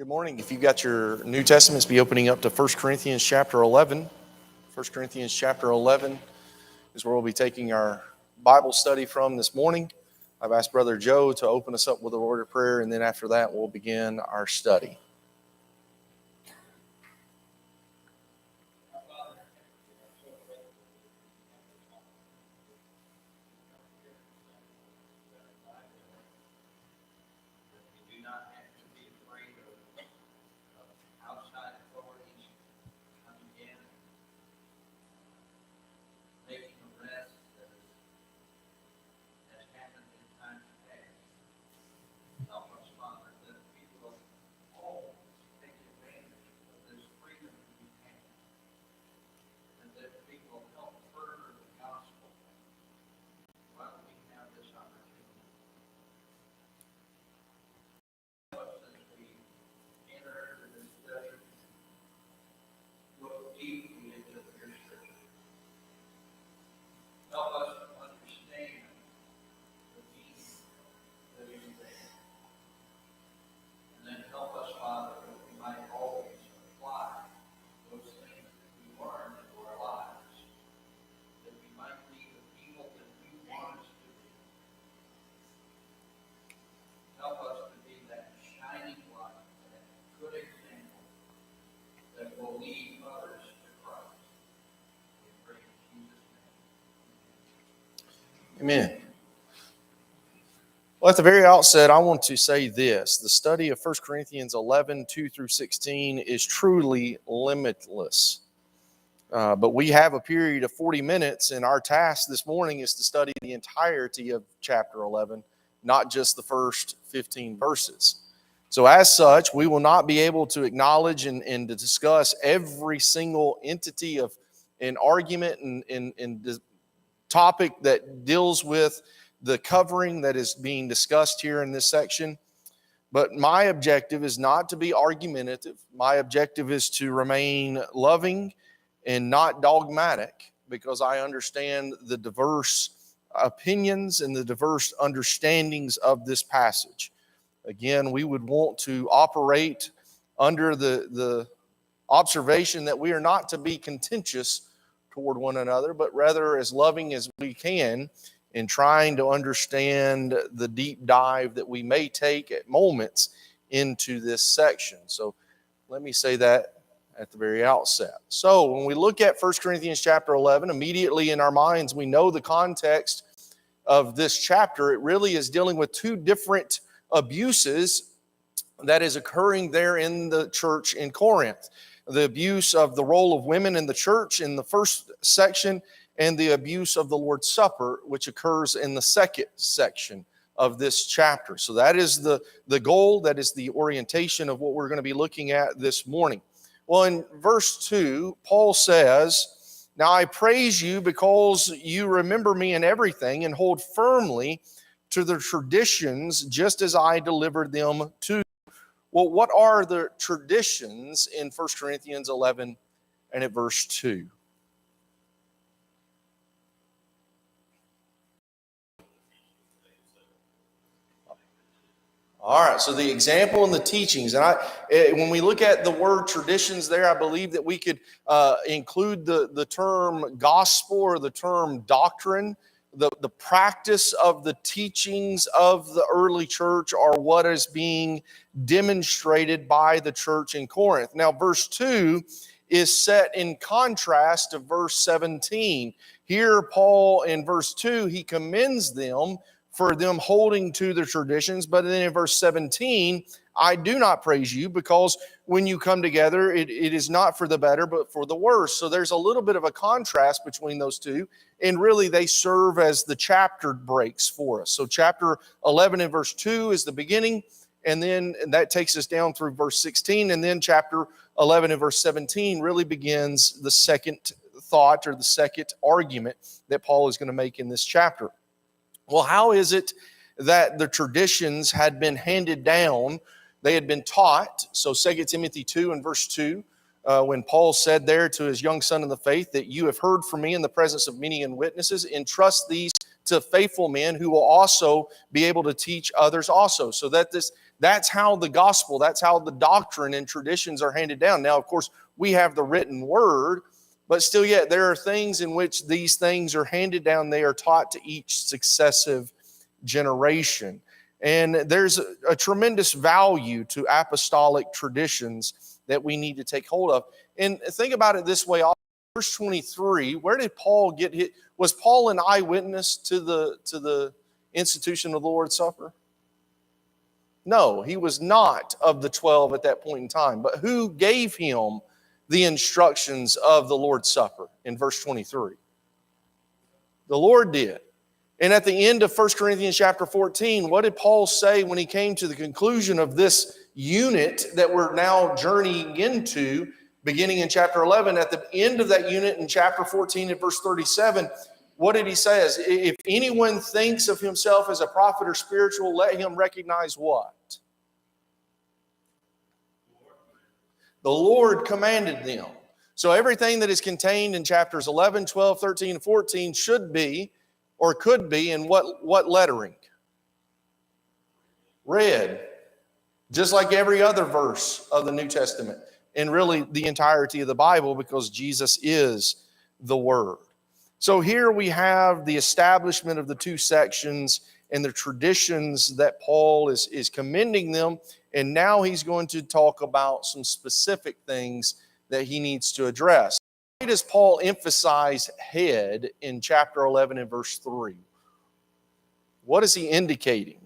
Good morning. If you've got your New Testaments, be opening up to 1 Corinthians chapter 11. 1 Corinthians chapter 11 is where we'll be taking our Bible study from this morning. I've asked Brother Joe to open us up with a word of prayer, and then after that we'll begin our study. Amen. Well, at the very outset, I want to say this. The study of 1 Corinthians 11, 2 through 16 is truly limitless. But we have a period of 40 minutes, and our task this morning is to study the entirety of chapter 11, not just the first 15 verses. So as such, we will not be able to acknowledge and to discuss every single entity of an argument and the topic that deals with the covering that is being discussed here in this section. But my objective is not to be argumentative. My objective is to remain loving and not dogmatic, because I understand the diverse opinions and the diverse understandings of this passage. Again, we would want to operate under the observation that we are not to be contentious toward one another, but rather as loving as we can in trying to understand the deep dive that we may take at moments into this section. So let me say that at the very outset. So when we look at 1 Corinthians chapter 11, immediately in our minds, we know the context of this chapter. It really is dealing with two different abuses that is occurring there in the church in Corinth. The abuse of the role of women in the church in the first section, and the abuse of the Lord's Supper, which occurs in the second section of this chapter. So that is the goal, that is the orientation of what we're going to be looking at this morning. Well, in verse 2, Paul says, "Now I praise you because you remember me in everything and hold firmly to the traditions just as I delivered them to you." Well, what are the traditions in 1 Corinthians 11 and at verse 2? All right, so the example and the teachings. And when we look at the word traditions there, I believe that we could include the term gospel or the term doctrine. The practice of the teachings of the early church are what is being demonstrated by the church in Corinth. Now, verse 2 is set in contrast to verse 17. Here, Paul, in verse 2, he commends them for them holding to the traditions. But then in verse 17, "I do not praise you because when you come together, it is not for the better, but for the worse." So there's a little bit of a contrast between those two. And really, they serve as the chapter breaks for us. So chapter 11 and verse 2 is the beginning. And then that takes us down through verse 16. And then chapter 11 and verse 17 really begins the second thought or the second argument that Paul is going to make in this chapter. Well, how is it that the traditions had been handed down? They had been taught. So 2 Timothy 2 and verse 2, when Paul said there to his young son in the faith that you have heard from me in the presence of many witnesses, entrust these to faithful men who will also be able to teach others also. So that's how the gospel, that's how the doctrine and traditions are handed down. Now, of course, we have the written word, but still yet there are things in which these things are handed down. They are taught to each successive generation. And there's a tremendous value to apostolic traditions that we need to take hold of. And think about it this way. Verse 23, where did Paul get hit? Was Paul an eyewitness to the institution of the Lord's Supper? No, he was not of the 12 at that point in time. But who gave him the instructions of the Lord's Supper in verse 23? The Lord did. And at the end of 1 Corinthians chapter 14, what did Paul say when he came to the conclusion of this unit that we're now journeying into, beginning in chapter 11? At the end of that unit in chapter 14 and verse 37, what did he say? If anyone thinks of himself as a prophet or spiritual, let him recognize what? The Lord commanded them. So everything that is contained in chapters 11, 12, 13, and 14 should be, or could be, in what lettering? Red. Just like every other verse of the New Testament. And really the entirety of the Bible, because Jesus is the Word. So here we have the establishment of the two sections and the traditions that Paul is commending them. And now he's going to talk about some specific things that he needs to address. Why does Paul emphasize head in chapter 11 and verse 3? What is he indicating?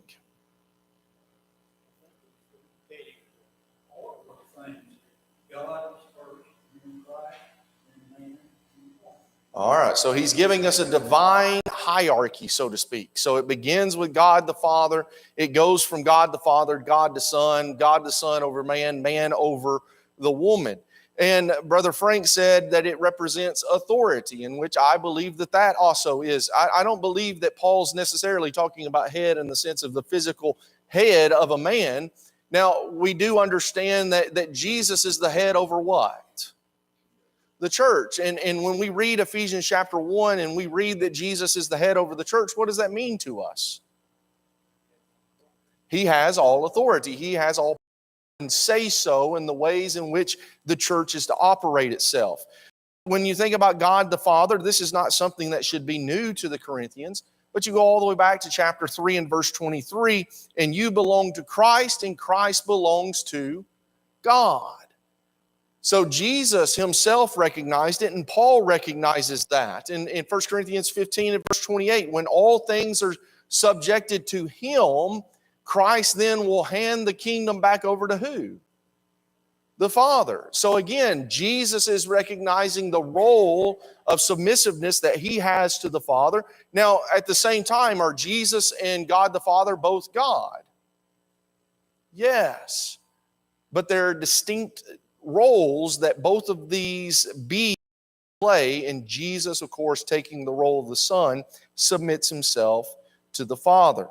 All right, so he's giving us a divine hierarchy, so to speak. So it begins with God the Father. It goes from God the Father, God the Son over man, man over the woman. And Brother Frank said that it represents authority, in which I believe that also is. I don't believe that Paul's necessarily talking about head in the sense of the physical head of a man. Now, we do understand that Jesus is the head over what? The church. And when we read Ephesians chapter 1 and we read that Jesus is the head over the church, what does that mean to us? He has all authority. He has all and say so in the ways in which the church is to operate itself. When you think about God the Father, this is not something that should be new to the Corinthians, but you go all the way back to chapter 3 and verse 23, and you belong to Christ, and Christ belongs to God. So Jesus himself recognized it, and Paul recognizes that. In 1 Corinthians 15 and verse 28, when all things are subjected to him, Christ then will hand the kingdom back over to who? The Father. So again, Jesus is recognizing the role of submissiveness that he has to the Father. Now, at the same time, are Jesus and God the Father both God? Yes. But there are distinct roles that both of these play, and Jesus, of course, taking the role of the Son, submits himself to the Father.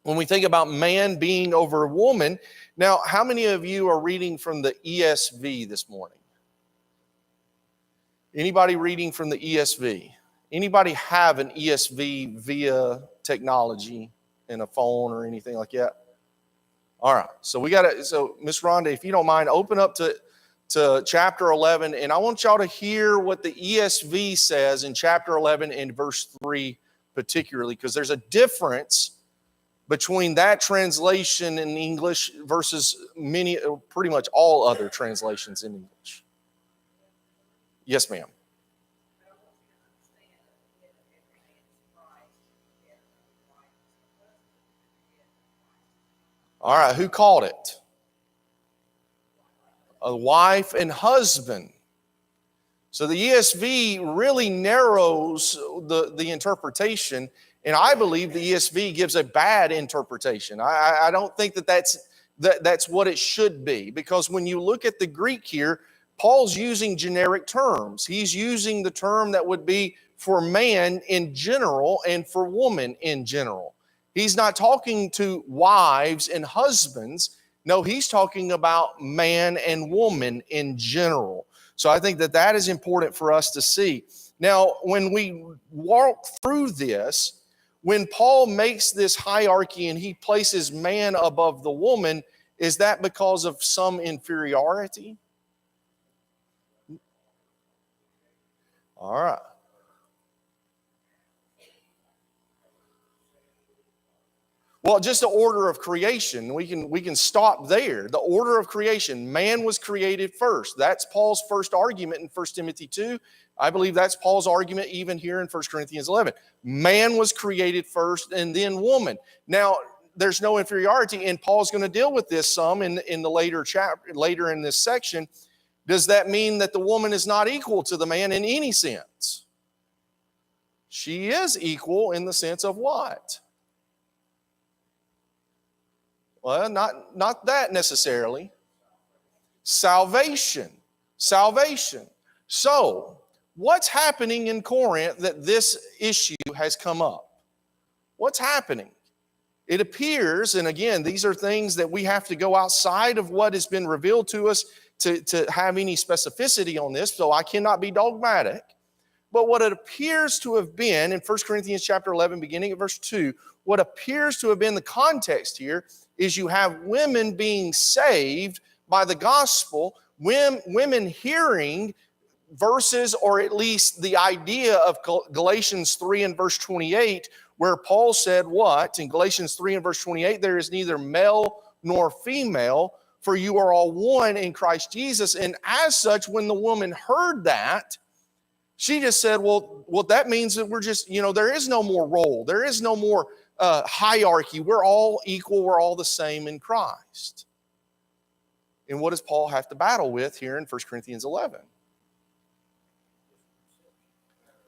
When we think about man being over a woman, now, how many of you are reading from the ESV this morning? Anybody reading from the ESV? Anybody have an ESV via technology in a phone or anything like that? All right, so Miss Rhonda, if you don't mind, open up to chapter 11, and I want y'all to hear what the ESV says in chapter 11 and verse 3 particularly, because there's a difference between that translation in English versus pretty much all other translations in English. Yes, ma'am. All right, who called it? A wife and husband. So the ESV really narrows the interpretation, and I believe the ESV gives a bad interpretation. I don't think that's what it should be, because when you look at the Greek here, Paul's using generic terms. He's using the term that would be for man in general and for woman in general. He's not talking to wives and husbands. No, he's talking about man and woman in general. So I think that is important for us to see. Now, when we walk through this, When Paul makes this hierarchy and he places man above the woman, is that because of some inferiority? All right. Well, just the order of creation. We can stop there. The order of creation. Man was created first. That's Paul's first argument in 1 Timothy 2. I believe that's Paul's argument even here in 1 Corinthians 11. Man was created first and then woman. Now, there's no inferiority, and Paul's going to deal with this some in the later chapter, later in this section. Does that mean that the woman is not equal to the man in any sense? She is equal in the sense of what? Well, not that necessarily. Salvation. So, what's happening in Corinth that this issue has come up? What's happening? It appears, and again, these are things that we have to go outside of what has been revealed to us to have any specificity on this, so I cannot be dogmatic. But what it appears to have been in 1 Corinthians chapter 11, beginning at verse 2, what appears to have been the context here is you have women being saved by the gospel, women hearing verses, or at least the idea of Galatians 3 and verse 28, where Paul said what? In Galatians 3 and verse 28, there is neither male nor female, for you are all one in Christ Jesus. And as such, when the woman heard that, she just said, well, that means that we're just, there is no more role. There is no more hierarchy. We're all equal. We're all the same in Christ. And what does Paul have to battle with here in 1 Corinthians 11?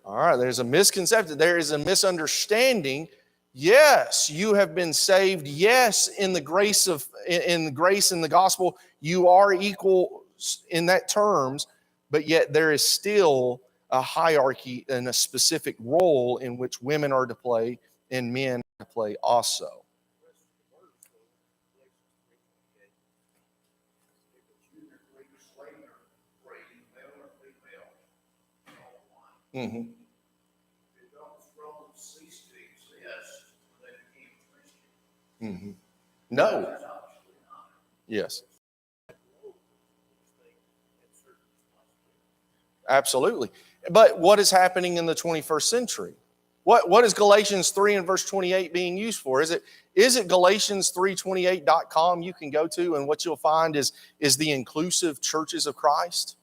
All right, there's a misconception. There is a misunderstanding. Yes, you have been saved. Yes, in the grace in the gospel, you are equal in that terms, but yet there is still a hierarchy and a specific role in which women are to play and men are to play also. Mm-hmm. Mm-hmm. No. Yes. Absolutely. But what is happening in the 21st century? What is Galatians 3 and verse 28 being used for? Is it Galatians328.com you can go to, and what you'll find is the inclusive churches of Christ?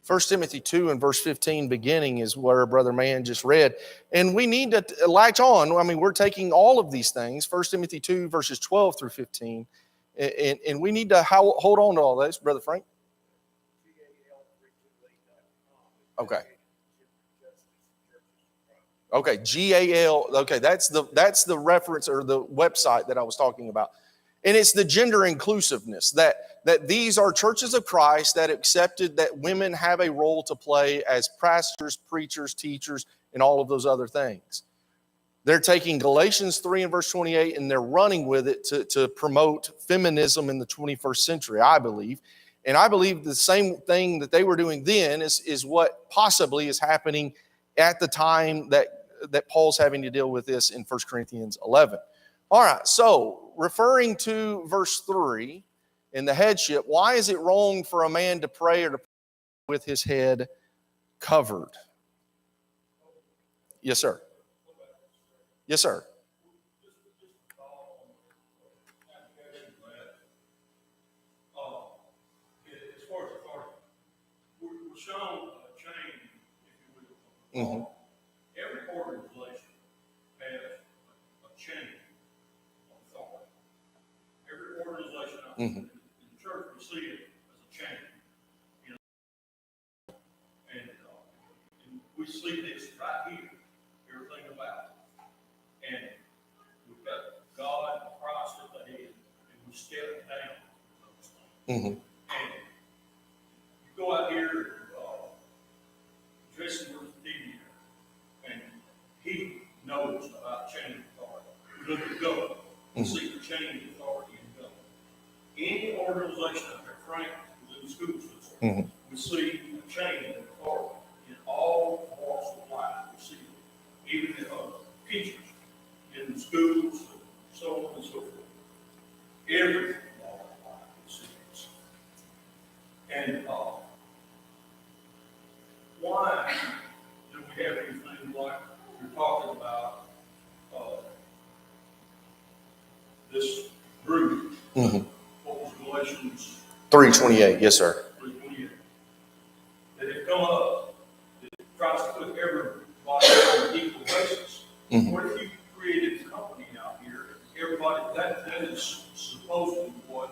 First Timothy 2 and verse 15 beginning is where Brother Mann just read. And we need to latch on. I mean, we're taking all of these things, First Timothy 2 verses 12 through 15, and we need to hold on to all this. Brother Frank? Okay. Okay, GAL. Okay, that's the reference or the website that I was talking about. And it's the gender inclusiveness that these are churches of Christ that accepted that women have a role to play as pastors, preachers, teachers, and all of those other things. They're taking Galatians 3 and verse 28 and they're running with it to promote feminism in the 21st century, I believe. And I believe the same thing that they were doing then is what possibly is happening at the time that Paul's having to deal with this in 1 Corinthians 11. All right, so referring to verse 3 in the headship, why is it wrong for a man to pray or to pray with his head covered? Yes, sir. Yes, sir. As far as authority, we're shown a chain, if you will. Mm-hmm. Every organization has a chain of authority. Every organization in the church, we see it as a chain. And we see this right Mm-hmm. And you go out here, Jesse was a deviant, and he knows about chain of authority. We look at government, we see the chain of authority in government. Any organization out there, Frank, within the school system, Mm-hmm. we see a chain of authority in all walks of life. We see it, even in teachers, in the schools, so on and so forth. Every walk of life we see this. And why do we have anything like you're talking about this group? Mm-hmm. What was Galatians 3:28, yes, sir. 3:28? That it come up, it tries to put everybody on an equal basis. Mm-hmm. What if you created a company out here, everybody, that is supposedly what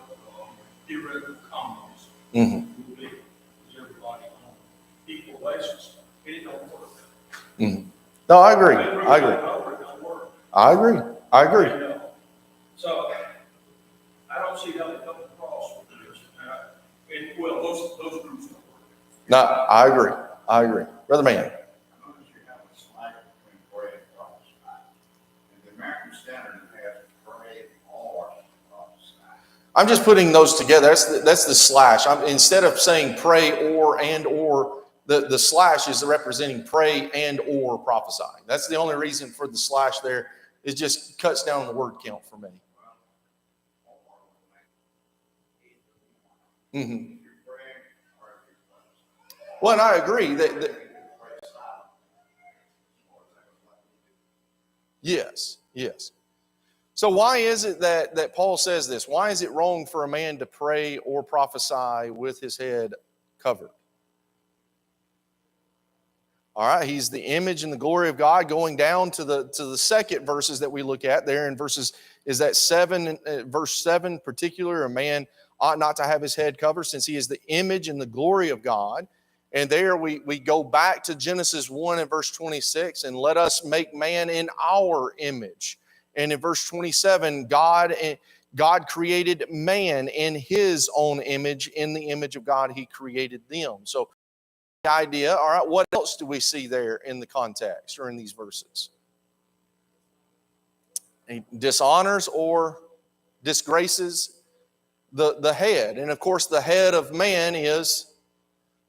theoretical communism Mm-hmm. would be, is everybody on an equal basis. It don't work. Mm-hmm. No, I agree. It really I agree. don't work. I agree. I agree. And, so I don't see how they come across with this. And well, those groups don't work. No, I agree. I agree. Brother Man. I notice you have a slide between pray and prophesy. And the American Standard has pray or prophesy. I'm just putting those together. That's the slash. Instead of saying pray or and or, the slash is representing pray and or prophesy. That's the only reason for the slash there. It just cuts down the word count for me. Mm-hmm. If you're praying or if you're prophesying. Well, and I agree that Pray silent. Or is that what you do? yes, yes. So why is it that Paul says this? Why is it wrong for a man to pray or prophesy with his head covered? All right, he's the image and the glory of God. Going down to the second verses that we look at there in verses, is that 7, verse 7 particular, a man ought not to have his head covered since he is the image and the glory of God. And there we go back to Genesis 1 and verse 26, and let us make man in our image. And in verse 27, God created man in his own image. In the image of God, he created them. So the idea, all right, what else do we see there in the context or in these verses? He dishonors or disgraces the head. And of course, the head of man is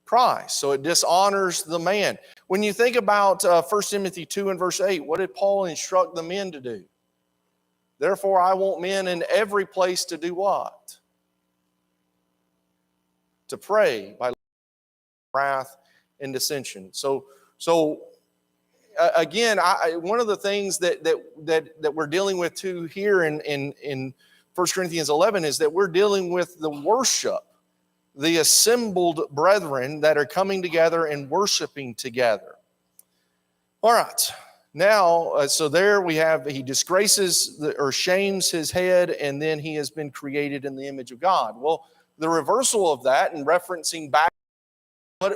Christ. So it dishonors the man. When you think about 1 Timothy 2 and verse 8, what did Paul instruct the men to do? Therefore, I want men in every place to do what? To pray by wrath and dissension. So again, one of the things that we're dealing with too here in 1 Corinthians 11 is that we're dealing with the worship, the assembled brethren that are coming together and worshiping together. All right. Now, so there we have, he disgraces or shames his head, and then he has been created in the image of God. Well, the reversal of that, and referencing back,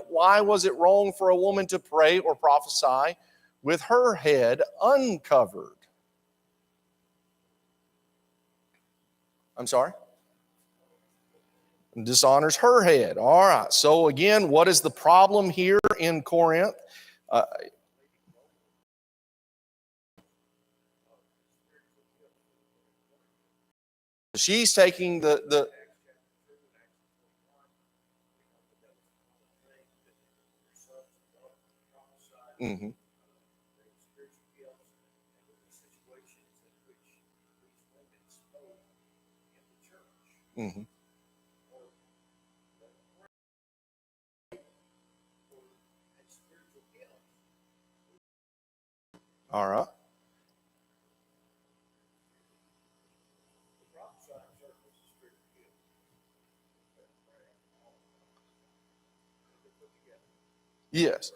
why was it wrong for a woman to pray or prophesy with her head uncovered? I'm sorry? Dishonors her head. All right. So again, what is the problem here in Corinth? She's taking the mm-hmm. Mm-hmm. All right. Yes.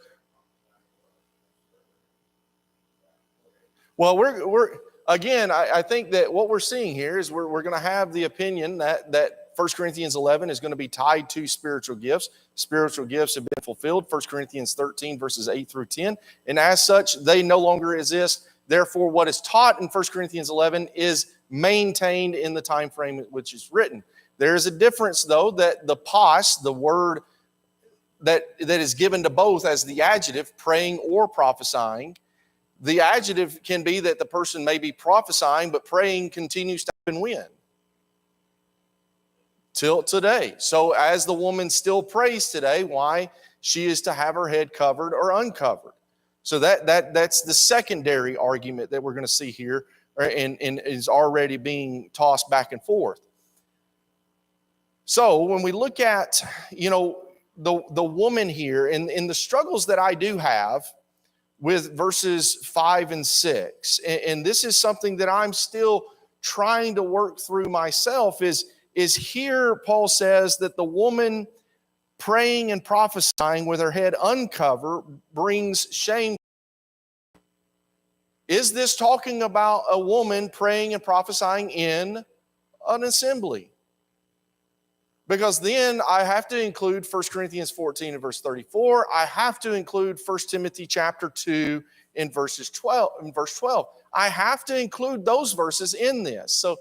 Well, we're again, I think that what we're seeing here is we're going to have the opinion that 1 Corinthians 11 is going to be tied to spiritual gifts. Spiritual gifts have been fulfilled, 1 Corinthians 13, verses 8 through 10. And as such, they no longer exist. Therefore, what is taught in 1 Corinthians 11 is maintained in the time frame which is written. There's a difference, though, that the pos, the word that is given to both as the adjective, praying or prophesying, the adjective can be that the person may be prophesying, but praying continues to happen when? Till today. So as the woman still prays today, why? She is to have her head covered or uncovered. So that's the secondary argument that we're going to see here, and is already being tossed back and forth. So when we look at, the woman here and the struggles that I do have with verses 5 and 6, and this is something that I'm still trying to work through myself, is here Paul says that the woman praying and prophesying with her head uncovered brings shame. Is this talking about a woman praying and prophesying in an assembly? Because then I have to include 1 Corinthians 14 and verse 34. I have to include 1 Timothy chapter 2 in verse 12. I have to include those verses in this. So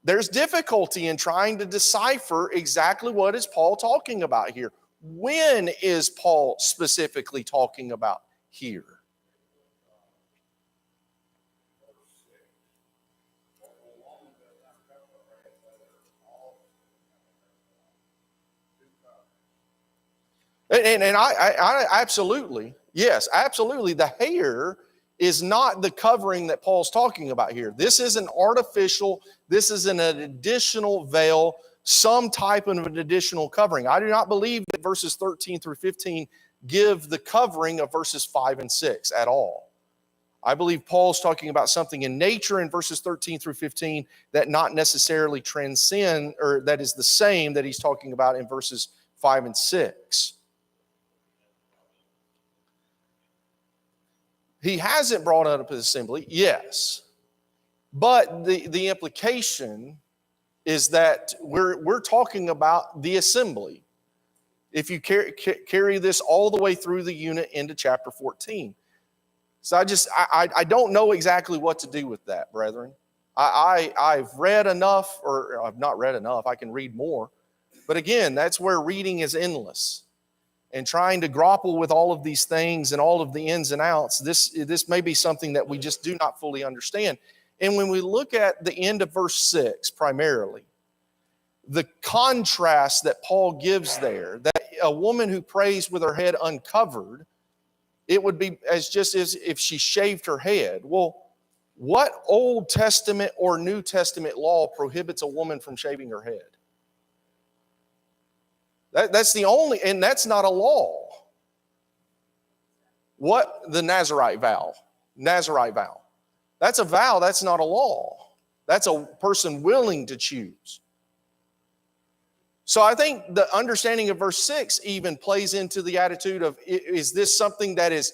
there's difficulty in trying to decipher exactly what is Paul talking about here. When is Paul specifically talking about here? And I absolutely, yes, absolutely. The hair is not the covering that Paul's talking about here. This is an artificial, this is an additional veil, some type of an additional covering. I do not believe that verses 13 through 15 give the covering of verses 5 and 6 at all. I believe Paul's talking about something in nature in verses 13 through 15 that not necessarily transcend, or that is the same that he's talking about in verses 5 and 6. He hasn't brought up his assembly, yes. But the implication is that we're talking about the assembly. If you carry this all the way through the unit into chapter 14. So I don't know exactly what to do with that, brethren. I've read enough, or I've not read enough. I can read more. But again, that's where reading is endless. And trying to grapple with all of these things and all of the ins and outs, this may be something that we just do not fully understand. And when we look at the end of verse 6 primarily, the contrast that Paul gives there, that a woman who prays with her head uncovered, it would be as if she shaved her head. Well, what Old Testament or New Testament law prohibits a woman from shaving her head? That's the only, and that's not a law. What? The Nazarite vow. Nazarite vow. That's a vow, that's not a law. That's a person willing to choose. So I think the understanding of verse 6 even plays into the attitude of, is this something that is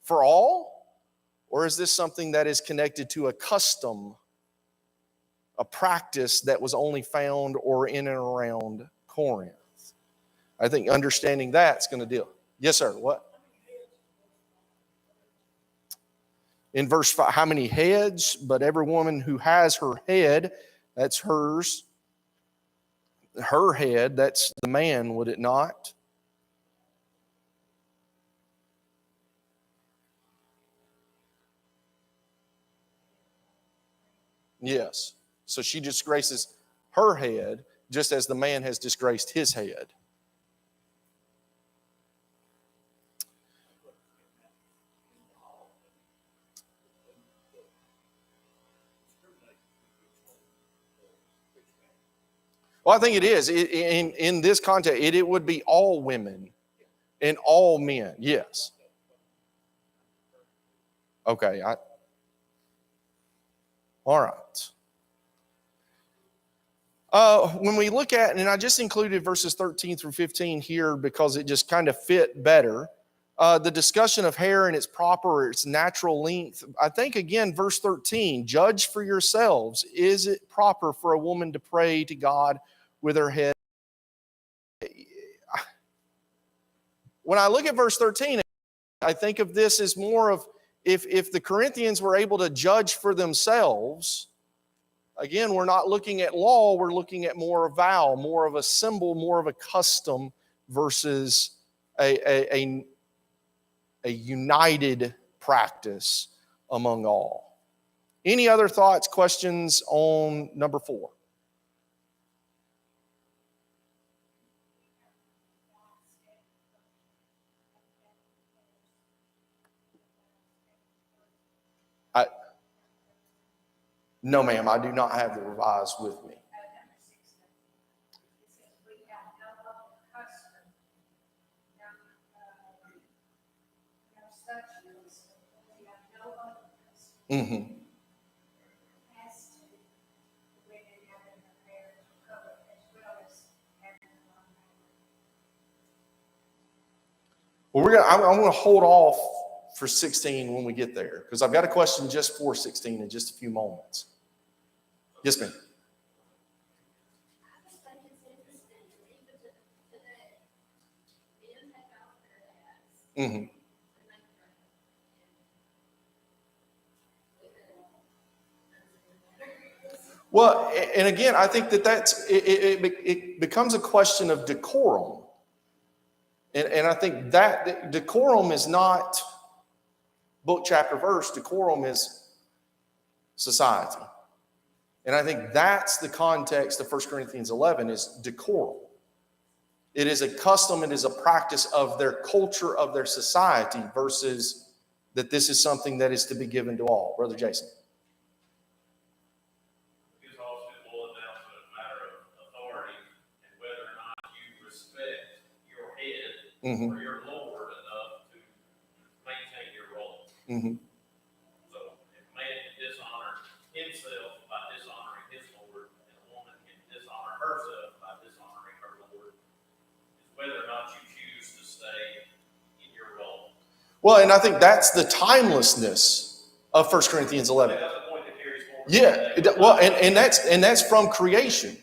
for all? Or is this something that is connected to a custom, a practice that was only found or in and around Corinth? I think understanding that's going to deal. Yes, sir. What? In verse 5, how many heads? But every woman who has her head, that's hers. Her head, that's the man, would it not? Yes. So she disgraces her head just as the man has disgraced his head. Well, I think it is. In this context, it would be all women and all men. Yes. Okay. All right. When we look at, and I just included verses 13 through 15 here because it just kind of fit better, the discussion of hair and its proper or its natural length. I think, again, verse 13, judge for yourselves. Is it proper for a woman to pray to God with her head? When I look at verse 13, I think of this as more of, if the Corinthians were able to judge for themselves, Again, we're not looking at law, we're looking at more of vow, more of a symbol, more of a custom versus a united practice among all. Any other thoughts, questions on number 4? No, ma'am, I do not have the revised with me. Mm-hmm. Well, I'm going to hold off for 16 when we get there, because I've got a question just for 16 in just a few moments. Yes, ma'am. Mm-hmm. Well, and again, I think it becomes a question of decorum. And I think that decorum is not book, chapter, verse. Decorum is society. And I think that's the context of 1 Corinthians 11 is decorum. It is a custom, it is a practice of their culture, of their society, versus that this is something that is to be given to all. Brother Jason. It's also boiled down to a matter of authority and whether or not you respect your head or your Lord enough to maintain your role. Mm-hmm. So if a man can dishonor himself by dishonoring his Lord, and a woman can dishonor herself by dishonoring her Lord, is whether or not you choose to stay in your role. Well, and I think that's the timelessness of 1 Corinthians 11. That's the point that carries forward. Yeah, well, and that's from creation.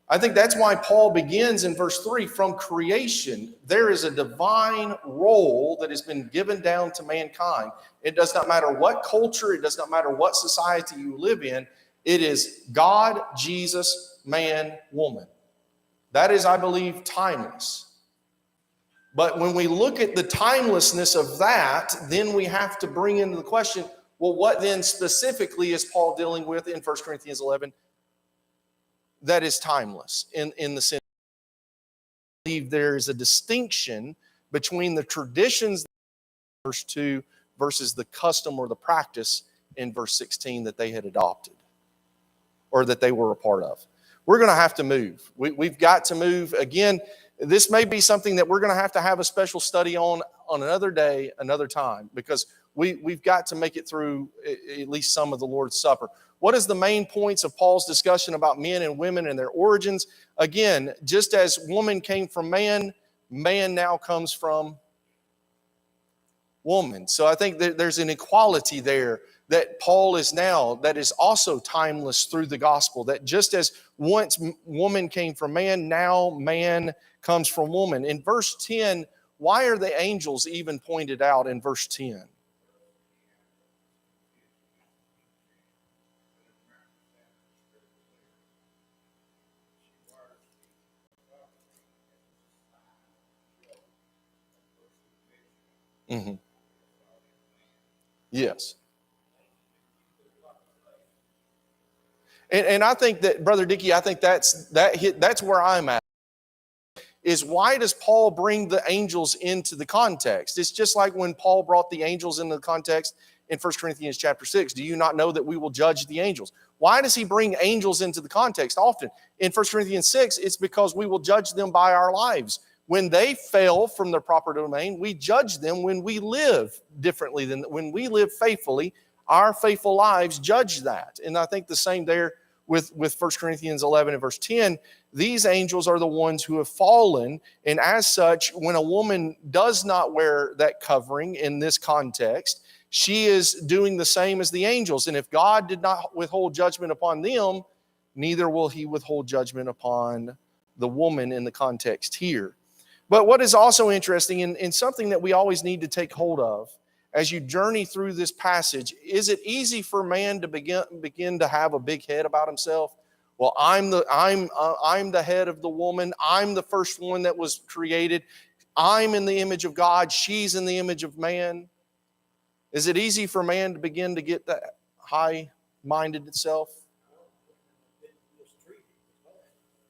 I think that's why Paul begins in verse 3, from creation, there is a divine role that has been given down to mankind. It does not matter what culture, it does not matter what society you live in. It is God, Jesus, man, woman. That is, I believe, timeless. But when we look at the timelessness of that, then we have to bring into the question, well, what then specifically is Paul dealing with in 1 Corinthians 11 that is timeless in the sense I believe there is a distinction between the traditions in verse 2 versus the custom or the practice in verse 16 that they had adopted or that they were a part of. We're going to have to move. We've got to move. Again, this may be something that we're going to have a special study on another day, another time, because we've got to make it through at least some of the Lord's Supper. What is the main points of Paul's discussion about men and women and their origins? Again, just as woman came from man, man now comes from woman. So I think that there's an equality there that Paul is now, that is also timeless through the gospel, that just as once woman came from man, now man comes from woman. In verse 10, why are the angels even pointed out in verse 10? Mm-hmm. Yes. And I think that, Brother Dickey, I think that's where I'm at. Is why does Paul bring the angels into the context? It's just like when Paul brought the angels into the context in 1 Corinthians chapter 6. Do you not know that we will judge the angels? Why does he bring angels into the context often? In 1 Corinthians 6, it's because we will judge them by our lives. When they fail from their proper domain, we judge them when we live differently than when we live faithfully. Our faithful lives judge that. And I think the same there with 1 Corinthians 11 and verse 10. These angels are the ones who have fallen. And as such, when a woman does not wear that covering in this context, she is doing the same as the angels. And if God did not withhold judgment upon them, neither will he withhold judgment upon the woman in the context here. But what is also interesting, and something that we always need to take hold of, as you journey through this passage, is it easy for man to begin to have a big head about himself? Well, I'm the head of the woman. I'm the first one that was created. I'm in the image of God. She's in the image of man. Is it easy for man to begin to get that high-minded itself?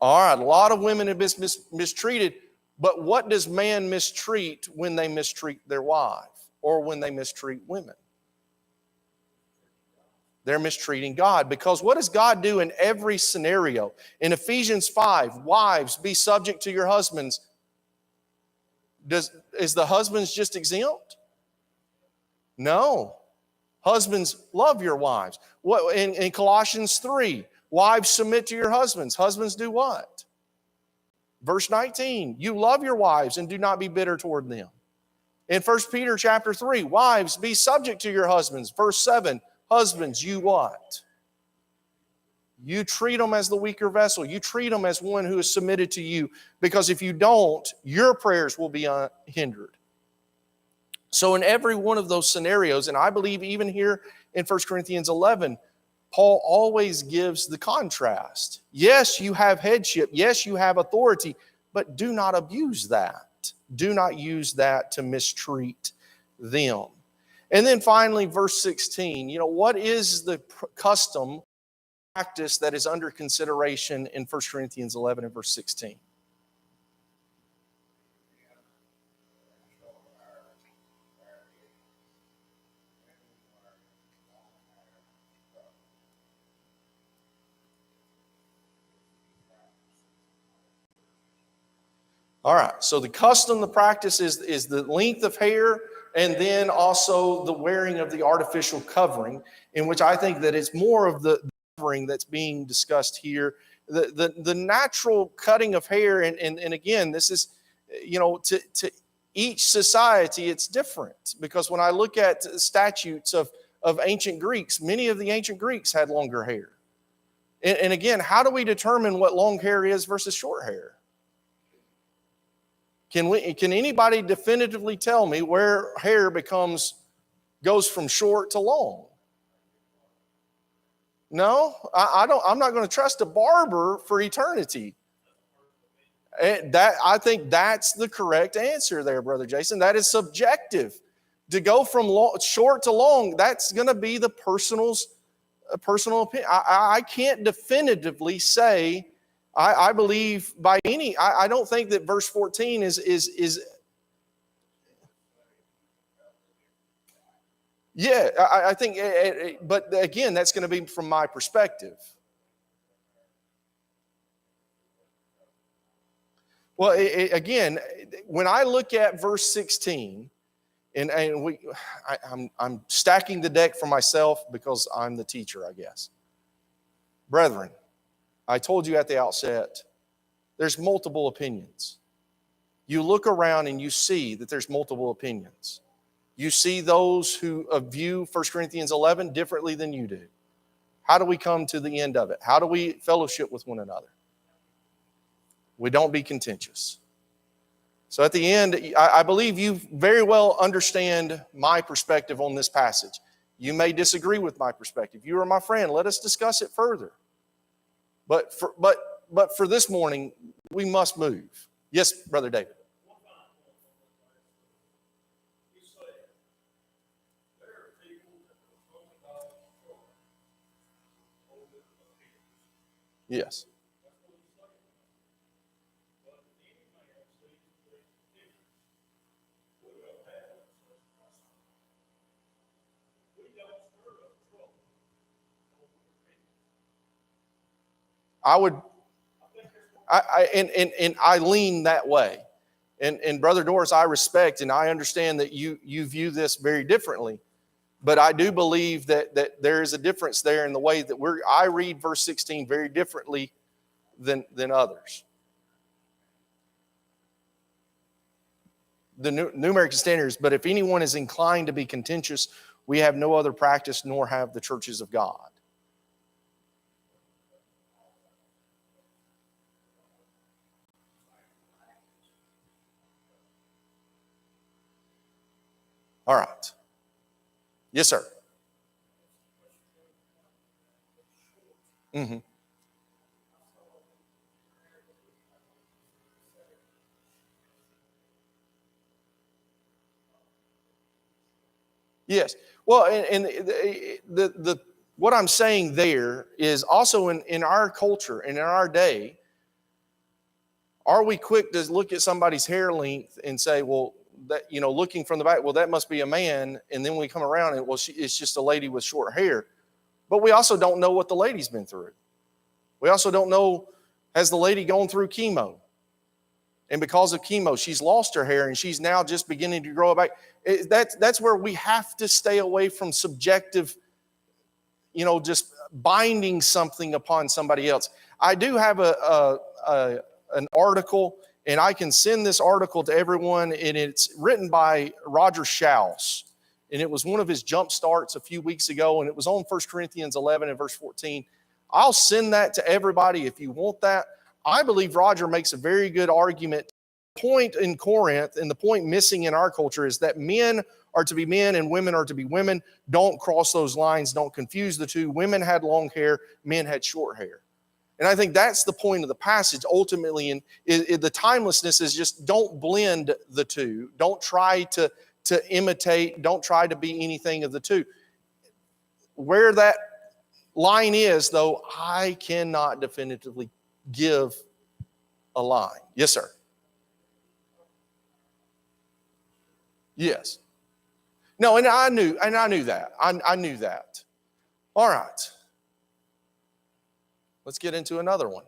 All right, a lot of women have been mistreated, but what does man mistreat when they mistreat their wife or when they mistreat women? They're mistreating God, because what does God do in every scenario? In Ephesians 5, wives, be subject to your husbands. Is the husbands just exempt? No. Husbands, love your wives. What in Colossians 3, wives, submit to your husbands. Husbands, do what? Verse 19, you love your wives and do not be bitter toward them. In 1 Peter chapter 3, wives, be subject to your husbands. Verse 7, husbands, you what? You treat them as the weaker vessel. You treat them as one who is submitted to you, because if you don't, your prayers will be hindered. So in every one of those scenarios, and I believe even here in 1 Corinthians 11, Paul always gives the contrast. Yes, you have headship. Yes, you have authority, but do not abuse that. Do not use that to mistreat them. And then finally, verse 16, what is the custom, practice that is under consideration in 1 Corinthians 11 and verse 16? All right, so the custom, the practice is the length of hair, and then also the wearing of the artificial covering, in which I think that it's more of the covering that's being discussed here. The natural cutting of hair, and again, this is, to each society, it's different. Because when I look at statutes of ancient Greeks, many of the ancient Greeks had longer hair. And again, how do we determine what long hair is versus short hair? Can anybody definitively tell me where hair goes from short to long? No, I don't. I'm not going to trust a barber for eternity. I think that's the correct answer there, Brother Jason. That is subjective. To go from short to long, that's going to be the personal opinion. I can't definitively say. I believe by any. I don't think that verse 14 is. Yeah, I think, but again, that's going to be from my perspective. Well, again, when I look at verse 16, and I'm stacking the deck for myself because I'm the teacher, I guess. Brethren, I told you at the outset, there's multiple opinions. You look around and you see that there's multiple opinions. You see those who view 1 Corinthians 11 differently than you do. How do we come to the end of it? How do we fellowship with one another? We don't be contentious. So at the end, I believe you very well understand my perspective on this passage. You may disagree with my perspective. You are my friend. Let us discuss it further. But for this morning, we must move. Yes, Brother David. Yes. I lean that way. And Brother Doris, I respect and I understand that you view this very differently. But I do believe that there is a difference there in the way that I read verse 16 very differently than others. The New American Standard is, but if anyone is inclined to be contentious, we have no other practice, nor have the churches of God. All right. Yes, sir. Mm-hmm. Yes. Well, and the what I'm saying there is also in our culture and in our day, are we quick to look at somebody's hair length and say, well, that, looking from the back, well, that must be a man, and then we come around and, well, it's just a lady with short hair. But we also don't know what the lady's been through. We also don't know, has the lady gone through chemo? And because of chemo, she's lost her hair and she's now just beginning to grow it back. That's where we have to stay away from subjective, just binding something upon somebody else. I do have an article, and I can send this article to everyone, and it's written by Roger Schaus. And it was one of his jump starts a few weeks ago, and it was on 1 Corinthians 11 and verse 14. I'll send that to everybody if you want that. I believe Roger makes a very good argument. The point in Corinth, and the point missing in our culture, is that men are to be men and women are to be women. Don't cross those lines. Don't confuse the two. Women had long hair. Men had short hair. And I think that's the point of the passage ultimately. And the timelessness is just don't blend the two. Don't try to imitate. Don't try to be anything of the two. Where that line is, though, I cannot definitively give a line. Yes, sir. Yes. No, and I knew that. I knew that. All right. Let's get into another one.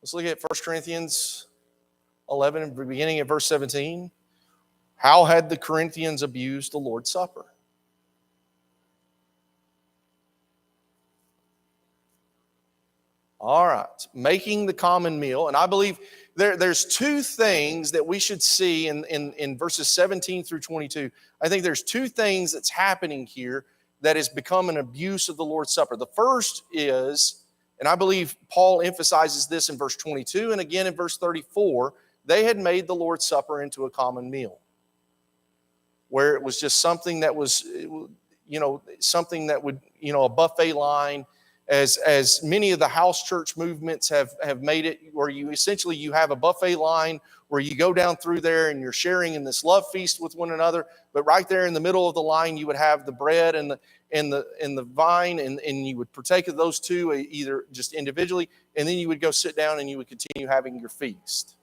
Let's look at 1 Corinthians 11, beginning at verse 17. How had the Corinthians abused the Lord's Supper? All right. Making the common meal. And I believe there's two things that we should see in verses 17 through 22. I think there's two things that's happening here that has become an abuse of the Lord's Supper. The first is, and I believe Paul emphasizes this in verse 22 and again in verse 34, they had made the Lord's Supper into a common meal, where it was just something that was, something that would, a buffet line, as many of the house church movements have made it, where you have a buffet line where you go down through there and you're sharing in this love feast with one another. But right there in the middle of the line, you would have the bread and the vine, and you would partake of those two either just individually, and then you would go sit down and you would continue having your feast.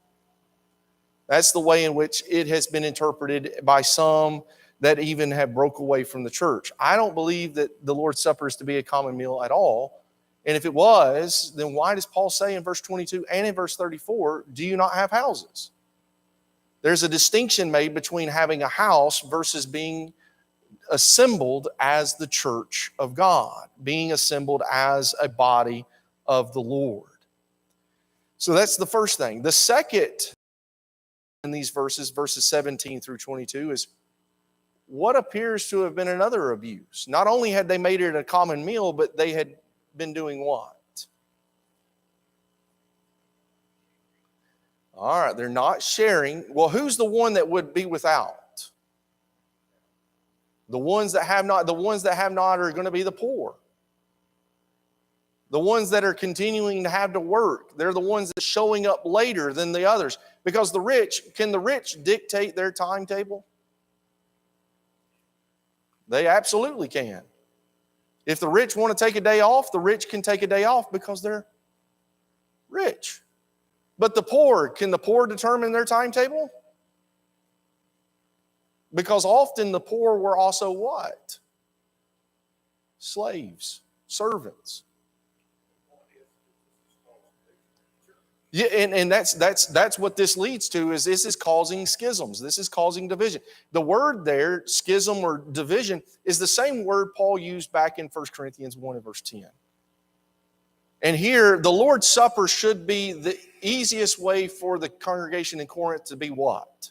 That's the way in which it has been interpreted by some that even have broke away from the church. I don't believe that the Lord's Supper is to be a common meal at all. And if it was, then why does Paul say in verse 22 and in verse 34, do you not have houses? There's a distinction made between having a house versus being assembled as the church of God, being assembled as a body of the Lord. So that's the first thing. The second in these verses 17 through 22, is what appears to have been another abuse. Not only had they made it a common meal, but they had been doing what? All right, they're not sharing. Well, who's the one that would be without? The ones that have not are going to be the poor. The ones that are continuing to have to work, they're the ones that are showing up later than the others. Because can the rich dictate their timetable? They absolutely can. If the rich want to take a day off, the rich can take a day off because they're rich. But can the poor determine their timetable? Because often the poor were also what? Slaves, servants. Yeah, and that's what this leads to, is this is causing schisms. This is causing division. The word there, schism or division, is the same word Paul used back in 1 Corinthians 1 and verse 10. And here, the Lord's Supper should be the easiest way for the congregation in Corinth to be what?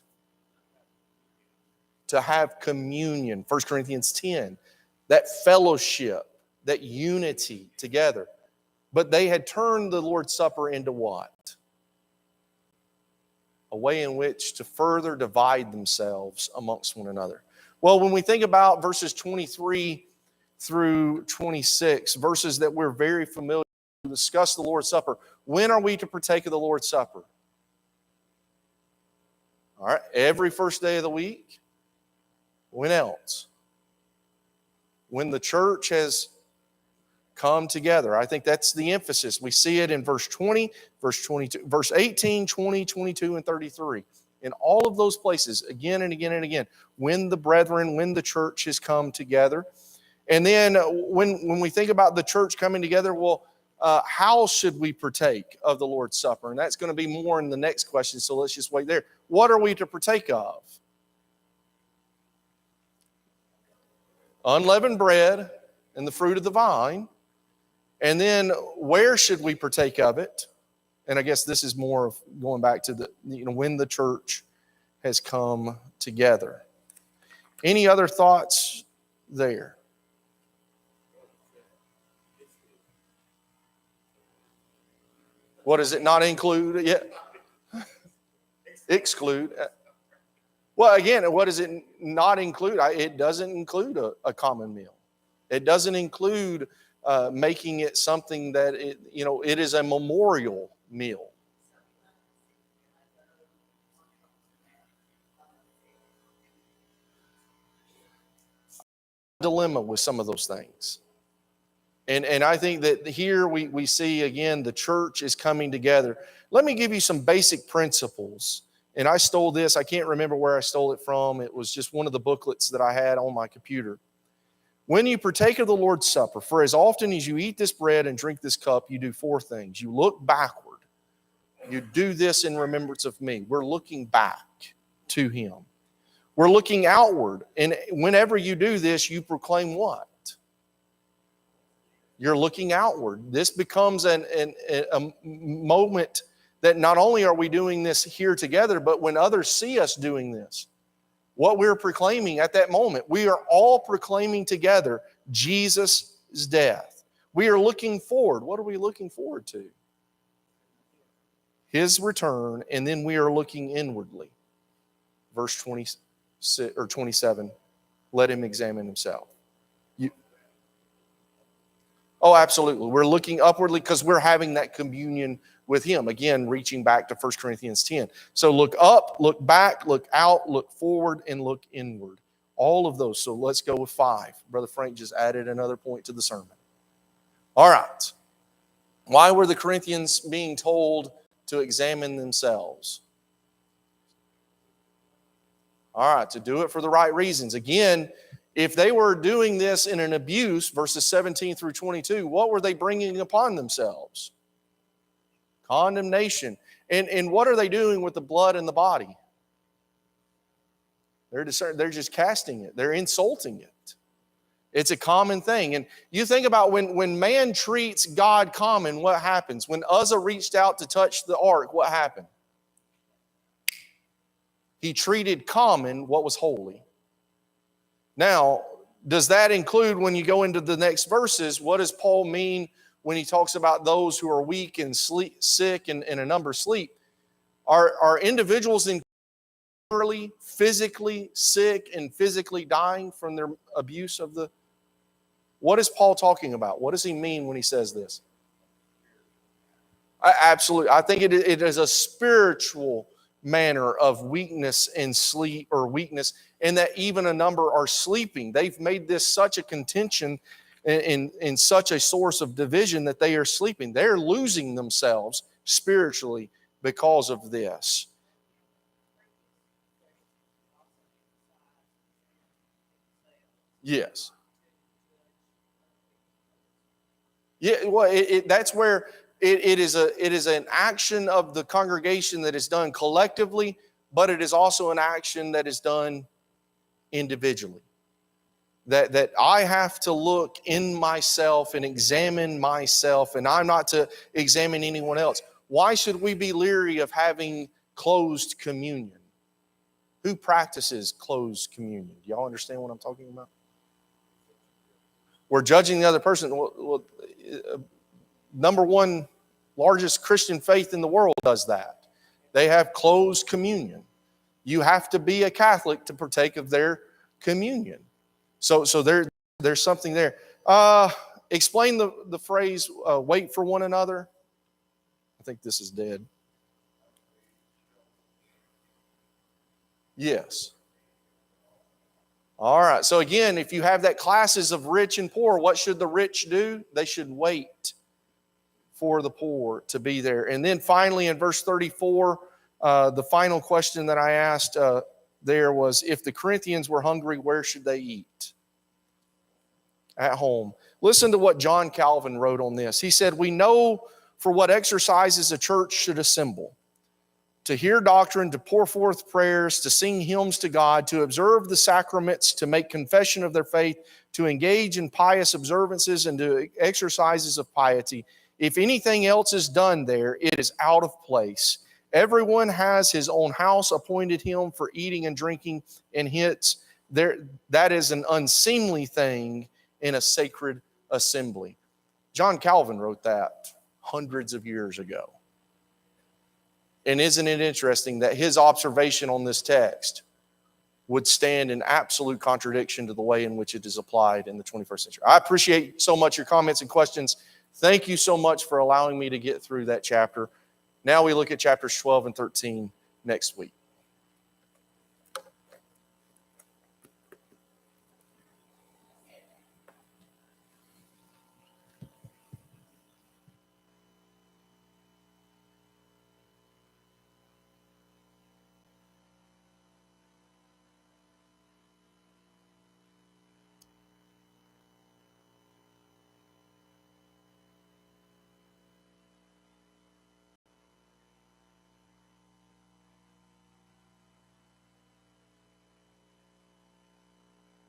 To have communion. 1 Corinthians 10. That fellowship, that unity together. But they had turned the Lord's Supper into what? A way in which to further divide themselves amongst one another. Well, when we think about verses 23 through 26, verses that we're very familiar with, discuss the Lord's Supper. When are we to partake of the Lord's Supper? All right, every first day of the week. When else? When the church has come together. I think that's the emphasis. We see it in verse 20, verse 22, verse 18, 20, 22, and 33. In all of those places, again and again and again, when the brethren, when the church has come together. And then when we think about the church coming together, well, how should we partake of the Lord's Supper? And that's going to be more in the next question, so let's just wait there. What are we to partake of? Unleavened bread and the fruit of the vine. And then where should we partake of it? And I guess this is more of going back to the, when the church has come together. Any other thoughts there? What does it not include? Yeah. Exclude. Well, again, what does it not include? It doesn't include a common meal. It doesn't include making it something that it is a memorial meal. Dilemma with some of those things. And I think that here we see, again, the church is coming together. Let me give you some basic principles. And I stole this. I can't remember where I stole it from. It was just one of the booklets that I had on my computer. When you partake of the Lord's Supper, for as often as you eat this bread and drink this cup, you do four things. You look backward. You do this in remembrance of me. We're looking back to Him. We're looking outward. And whenever you do this, you proclaim what? You're looking outward. This becomes a moment that not only are we doing this here together, but when others see us doing this, what we're proclaiming at that moment, we are all proclaiming together Jesus' death. We are looking forward. What are we looking forward to? His return, and then we are looking inwardly. Verse 26 or 27, let him examine himself. Oh, absolutely. We're looking upwardly because we're having that communion with Him. Again, reaching back to 1 Corinthians 10. So look up, look back, look out, look forward, and look inward. All of those. So let's go with 5. Brother Frank just added another point to the sermon. All right. Why were the Corinthians being told to examine themselves? All right, to do it for the right reasons. Again, if they were doing this in an abuse, verses 17 through 22, what were they bringing upon themselves? Condemnation. And what are they doing with the blood in the body? They're just casting it. They're insulting it. It's a common thing. And you think about when man treats God common, what happens? When Uzzah reached out to touch the ark, what happened? He treated common what was holy. Now, does that include, when you go into the next verses, what does Paul mean when he talks about those who are weak and sick and a number sleep? Are individuals literally, physically sick and physically dying from their abuse of the... What is Paul talking about? What does he mean when he says this? Absolutely. I think it is a spiritual manner of weakness and sleep, or weakness, and that even a number are sleeping. They've made this such a contention in such a source of division that they are sleeping. They're losing themselves spiritually because of this. Yes. Yeah, well, that's where it is an action of the congregation that is done collectively, but it is also an action that is done individually. That I have to look in myself and examine myself, and I'm not to examine anyone else. Why should we be leery of having closed communion? Who practices closed communion? Do y'all understand what I'm talking about? We're judging the other person. Well, number one largest Christian faith in the world does that. They have closed communion. You have to be a Catholic to partake of their communion. So there's something there. Explain the phrase, wait for one another. I think this is dead. Yes. All right. So again, if you have that classes of rich and poor, what should the rich do? They should wait for the poor to be there. And then finally in verse 34, the final question that I asked there was, if the Corinthians were hungry, where should they eat? At home. Listen to what John Calvin wrote on this. He said, we know for what exercises a church should assemble: to hear doctrine, to pour forth prayers, to sing hymns to God, to observe the sacraments, to make confession of their faith, to engage in pious observances and to exercises of piety. If anything else is done there, it is out of place. Everyone has his own house appointed him for eating and drinking, and hence that is an unseemly thing in a sacred assembly. John Calvin wrote that hundreds of years ago. And isn't it interesting that his observation on this text would stand in absolute contradiction to the way in which it is applied in the 21st century? I appreciate so much your comments and questions. Thank you so much for allowing me to get through that chapter. Now we look at chapters 12 and 13 next week.